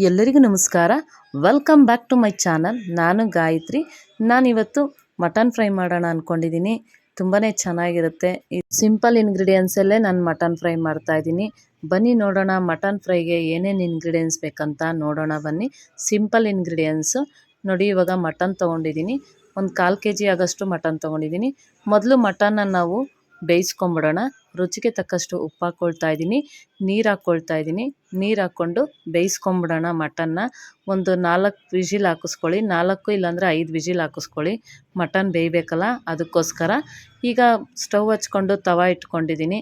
ಎಲ್ಲರಿಗೂ ನಮಸ್ಕಾರ. Welcome back to my channel. ನಾನು ಗಾಯತ್ರಿ. ನಾನಿವತ್ತು ಮಟನ್ ಫ್ರೈ ಮಾಡೋಣ ಅಂದ್ಕೊಂಡಿದ್ದೀನಿ. ತುಂಬಾ ಚೆನ್ನಾಗಿರುತ್ತೆ. ಸಿಂಪಲ್ ಇಂಗ್ರೀಡಿಯೆಂಟ್ಸಲ್ಲೇ ನಾನು ಮಟನ್ ಫ್ರೈ ಮಾಡ್ತಾಯಿದ್ದೀನಿ. ಬನ್ನಿ ನೋಡೋಣ ಮಟನ್ ಫ್ರೈಗೆ ಏನೇನು ಇಂಗ್ರೀಡಿಯೆಂಟ್ಸ್ ಬೇಕಂತ ನೋಡೋಣ ಬನ್ನಿ. ಸಿಂಪಲ್ ಇಂಗ್ರೀಡಿಯೆಂಟ್ಸು ನೋಡಿ. ಇವಾಗ ಮಟನ್ ತೊಗೊಂಡಿದ್ದೀನಿ. ಒಂದು 1/4 kg ಆಗೋಷ್ಟು ಮಟನ್ ತೊಗೊಂಡಿದ್ದೀನಿ. ಮೊದಲು ಮಟನ್ನ ನಾವು ಬೇಯಿಸ್ಕೊಂಬಿಡೋಣ. ರುಚಿಗೆ ತಕ್ಕಷ್ಟು ಉಪ್ಪು ಹಾಕ್ಕೊಳ್ತಾ ಇದ್ದೀನಿ, ನೀರು ಹಾಕ್ಕೊಳ್ತಾ ಇದ್ದೀನಿ. ನೀರು ಹಾಕ್ಕೊಂಡು ಬೇಯಿಸ್ಕೊಂಬಿಡೋಣ ಮಟನ್ನ. ಒಂದು 4 ವಿಜಿಲ್ ಹಾಕಿಸ್ಕೊಳ್ಳಿ. 4 ಇಲ್ಲಾಂದರೆ 5 ವಿಜಿಲ್ ಹಾಕಿಸ್ಕೊಳ್ಳಿ. ಮಟನ್ ಬೇಯಬೇಕಲ್ಲ, ಅದಕ್ಕೋಸ್ಕರ. ಈಗ ಸ್ಟವ್ ಹಚ್ಕೊಂಡು ತವ ಇಟ್ಕೊಂಡಿದ್ದೀನಿ.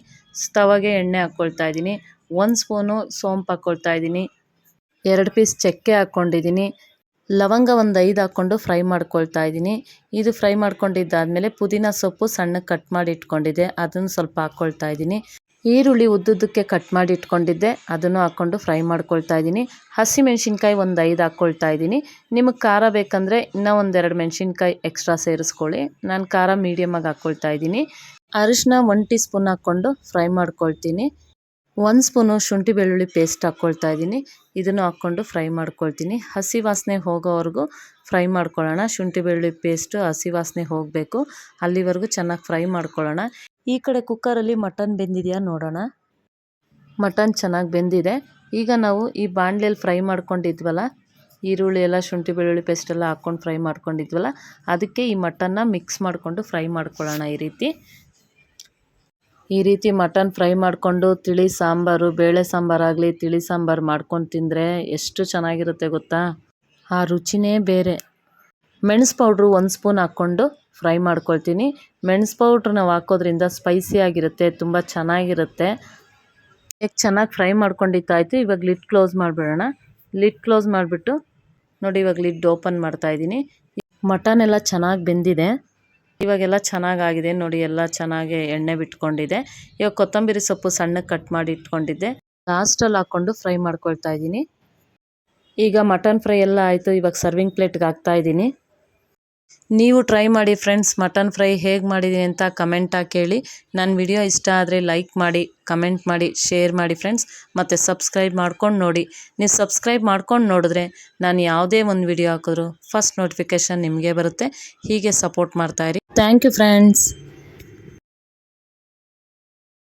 ತವಾಗೆ ಎಣ್ಣೆ ಹಾಕ್ಕೊಳ್ತಾ ಇದ್ದೀನಿ. 1 ಸ್ಪೂನು ಸೋಂಪು ಹಾಕ್ಕೊಳ್ತಾ ಇದ್ದೀನಿ. 2 ಪೀಸ್ ಚಕ್ಕೆ ಹಾಕ್ಕೊಂಡಿದ್ದೀನಿ. ಲವಂಗ ಒಂದು 5 ಹಾಕ್ಕೊಂಡು ಫ್ರೈ ಮಾಡ್ಕೊಳ್ತಾ ಇದ್ದೀನಿ. ಇದು ಫ್ರೈ ಮಾಡ್ಕೊಂಡಿದ್ದಾದಮೇಲೆ ಪುದೀನ ಸೊಪ್ಪು ಸಣ್ಣಗೆ ಕಟ್ ಮಾಡಿ ಇಟ್ಕೊಂಡಿದ್ದೆ, ಅದನ್ನು ಸ್ವಲ್ಪ ಹಾಕ್ಕೊಳ್ತಾ ಇದ್ದೀನಿ. ಈರುಳ್ಳಿ ಉದ್ದುದ್ದಕ್ಕೆ ಕಟ್ ಮಾಡಿ ಇಟ್ಕೊಂಡಿದ್ದೆ, ಅದನ್ನು ಹಾಕ್ಕೊಂಡು ಫ್ರೈ ಮಾಡ್ಕೊಳ್ತಾ ಇದ್ದೀನಿ. ಹಸಿಮೆಣ್ಸಿನ್ಕಾಯಿ ಒಂದು 5 ಹಾಕ್ಕೊಳ್ತಾ ಇದ್ದೀನಿ. ನಿಮಗೆ ಖಾರ ಬೇಕಂದರೆ ಇನ್ನೂ ಒಂದು 2 ಮೆಣಸಿನ್ಕಾಯಿ ಎಕ್ಸ್ಟ್ರಾ ಸೇರಿಸ್ಕೊಳ್ಳಿ. ನಾನು ಖಾರ ಮೀಡಿಯಮಾಗಿ ಹಾಕ್ಕೊಳ್ತಾ ಇದ್ದೀನಿ. ಅರಿಶಿನ 1 ಟೀ ಸ್ಪೂನ್ ಹಾಕ್ಕೊಂಡು ಫ್ರೈ ಮಾಡ್ಕೊಳ್ತೀನಿ. 1 ಸ್ಪೂನು ಶುಂಠಿ ಬೆಳ್ಳುಳ್ಳಿ ಪೇಸ್ಟ್ ಹಾಕ್ಕೊಳ್ತಾ ಇದ್ದೀನಿ. ಇದನ್ನು ಹಾಕ್ಕೊಂಡು ಫ್ರೈ ಮಾಡ್ಕೊಳ್ತೀನಿ. ಹಸಿ ವಾಸನೆ ಹೋಗೋವರೆಗೂ ಫ್ರೈ ಮಾಡ್ಕೊಳ್ಳೋಣ. ಶುಂಠಿ ಬೆಳ್ಳುಳ್ಳಿ ಪೇಸ್ಟು ಹಸಿ ವಾಸನೆ ಹೋಗಬೇಕು, ಅಲ್ಲಿವರೆಗೂ ಚೆನ್ನಾಗಿ ಫ್ರೈ ಮಾಡ್ಕೊಳ್ಳೋಣ. ಈ ಕಡೆ ಕುಕ್ಕರಲ್ಲಿ ಮಟನ್ ಬೆಂದಿದೆಯಾ ನೋಡೋಣ. ಮಟನ್ ಚೆನ್ನಾಗಿ ಬೆಂದಿದೆ. ಈಗ ನಾವು ಈ ಬಾಣಲೆಯಲ್ಲಿ ಫ್ರೈ ಮಾಡ್ಕೊಂಡಿದ್ವಲ್ಲ, ಈರುಳ್ಳಿ ಎಲ್ಲ ಶುಂಠಿ ಬೆಳ್ಳುಳ್ಳಿ ಪೇಸ್ಟೆಲ್ಲ ಹಾಕ್ಕೊಂಡು ಫ್ರೈ ಮಾಡ್ಕೊಂಡಿದ್ವಲ್ಲ, ಅದಕ್ಕೆ ಈ ಮಟನ್ನ ಮಿಕ್ಸ್ ಮಾಡಿಕೊಂಡು ಫ್ರೈ ಮಾಡ್ಕೊಳ್ಳೋಣ. ಈ ರೀತಿ ಮಟನ್ ಫ್ರೈ ಮಾಡಿಕೊಂಡು ತಿಳಿ ಸಾಂಬಾರು, ಬೇಳೆ ಸಾಂಬಾರಾಗಲಿ ತಿಳಿ ಸಾಂಬಾರು ಮಾಡ್ಕೊಂಡು ತಿಂದರೆ ಎಷ್ಟು ಚೆನ್ನಾಗಿರುತ್ತೆ ಗೊತ್ತಾ. ಆ ರುಚಿನೇ ಬೇರೆ. ಮೆಣಸು ಪೌಡ್ರು 1 ಸ್ಪೂನ್ ಹಾಕ್ಕೊಂಡು ಫ್ರೈ ಮಾಡ್ಕೊಳ್ತೀನಿ. ಮೆಣಸು ಪೌಡ್ರ್ ನಾವು ಹಾಕೋದ್ರಿಂದ ಸ್ಪೈಸಿ ಆಗಿರುತ್ತೆ, ತುಂಬ ಚೆನ್ನಾಗಿರುತ್ತೆ. ಈಗ ಚೆನ್ನಾಗಿ ಫ್ರೈ ಮಾಡ್ಕೊಂಡಿದ್ದಾಯಿತು. ಇವಾಗ ಲಿಡ್ ಕ್ಲೋಸ್ ಮಾಡಿಬಿಡೋಣ. ಲಿಡ್ ಕ್ಲೋಸ್ ಮಾಡಿಬಿಟ್ಟು ನೋಡಿ, ಇವಾಗ ಲಿಡ್ ಓಪನ್ ಮಾಡ್ತಾಯಿದ್ದೀನಿ. ಮಟನ್ ಎಲ್ಲ ಚೆನ್ನಾಗಿ ಬೆಂದಿದೆ. ಇವಾಗೆಲ್ಲ ಚೆನ್ನಾಗಾಗಿದೆ ನೋಡಿ, ಎಲ್ಲ ಚೆನ್ನಾಗಿ ಎಣ್ಣೆ ಬಿಟ್ಕೊಂಡಿದೆ. ಇವಾಗ ಕೊತ್ತಂಬರಿ ಸೊಪ್ಪು ಸಣ್ಣಗೆ ಕಟ್ ಮಾಡಿ ಇಟ್ಕೊಂಡಿದ್ದೆ, ಲಾಸ್ಟಲ್ಲಿ ಹಾಕ್ಕೊಂಡು ಫ್ರೈ ಮಾಡ್ಕೊಳ್ತಾ ಇದ್ದೀನಿ. ಈಗ ಮಟನ್ ಫ್ರೈ ಎಲ್ಲ ಆಯಿತು. ಇವಾಗ ಸರ್ವಿಂಗ್ ಪ್ಲೇಟ್ಗೆ ಹಾಕ್ತಾಯಿದ್ದೀನಿ. ನೀವು ಟ್ರೈ ಮಾಡಿ ಫ್ರೆಂಡ್ಸ್. ಮಟನ್ ಫ್ರೈ ಹೇಗೆ ಮಾಡಿದ್ದೀನಿ ಅಂತ ಕಮೆಂಟ್ ಹಾಕಿ ಹೇಳಿ. ನನ್ನ ವಿಡಿಯೋ ಇಷ್ಟ ಆದರೆ ಲೈಕ್ ಮಾಡಿ, ಕಮೆಂಟ್ ಮಾಡಿ, ಶೇರ್ ಮಾಡಿ ಫ್ರೆಂಡ್ಸ್. ಮತ್ತು ಸಬ್ಸ್ಕ್ರೈಬ್ ಮಾಡ್ಕೊಂಡು ನೋಡಿ. ನೀವು ಸಬ್ಸ್ಕ್ರೈಬ್ ಮಾಡ್ಕೊಂಡು ನೋಡಿದ್ರೆ ನಾನು ಯಾವುದೇ ಒಂದು ವಿಡಿಯೋ ಹಾಕಿದ್ರು ಫಸ್ಟ್ ನೋಟಿಫಿಕೇಷನ್ ನಿಮಗೆ ಬರುತ್ತೆ. ಹೀಗೆ ಸಪೋರ್ಟ್ ಮಾಡ್ತಾಯಿರಿ. Thank you friends.